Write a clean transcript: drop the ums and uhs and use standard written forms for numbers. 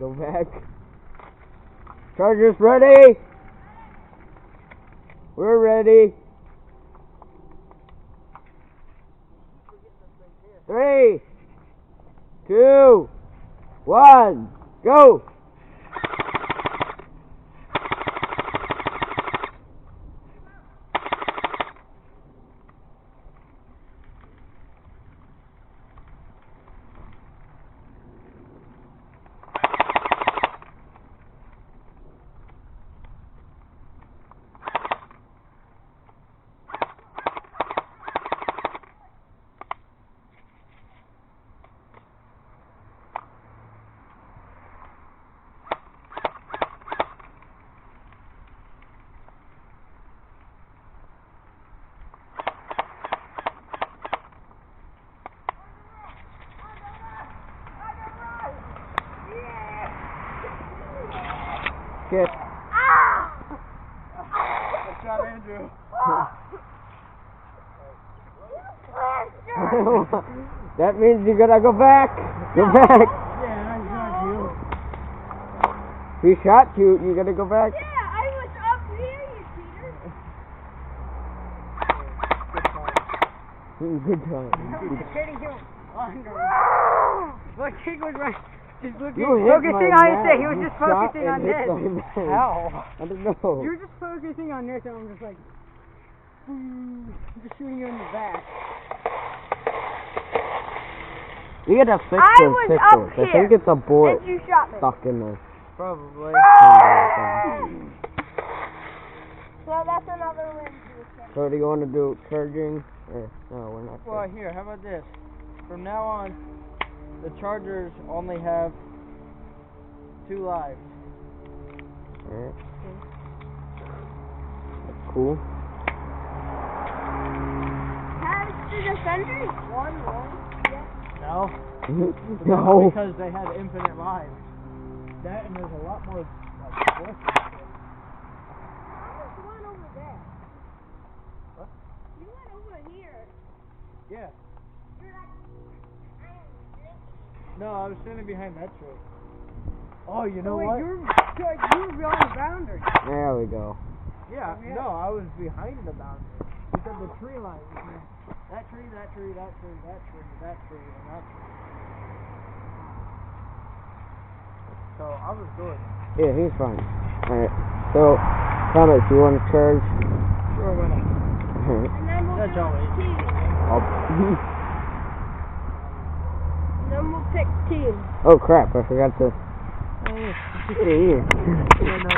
go back. Chargers ready? We're ready. 3, 2, 1, go! Shit. Good shot, Andrew. That means you gotta go back. Go back. Yeah, I shot you. He shot you. You gotta go back. Yeah, I was up here, you cheater. Good time. He's hitting you under. Look, he was right. Just looking, You hit focusing my on his mat. thing. He was You just shot focusing and on hit this. my mat. How? I don't know. You were just focusing on this, and I'm just like, just shooting you in the back. You gotta fix I those was pistols. up I think here, it's a bullet and you shot me. stuck in there. Probably. So that's another win for the kid. So do you want to do charging? Or, no, we're not. Well, here, how about this? From now on, the Chargers only have 2 lives. Alright. That's cool. Has the defenders won? No. No. Because they had infinite lives. That and there's a lot more like force. You went over there. What? You went over here. Yeah. You're like, I am drinking. No, I was standing behind that tree. Oh, you know Wait, what? you were beyond the boundary. There we go. Yeah, no, I was behind the boundary. Because the tree line was here. That tree, that tree, that tree, that tree, that tree, and that tree. So I was good. Yeah, he's fine. Alright. So, Thomas, you want to charge? Sure, why not? Alright. And then we'll That's do always. team. And then we'll pick team. Oh crap, I forgot to. Oh, yeah. Here. Yeah, no,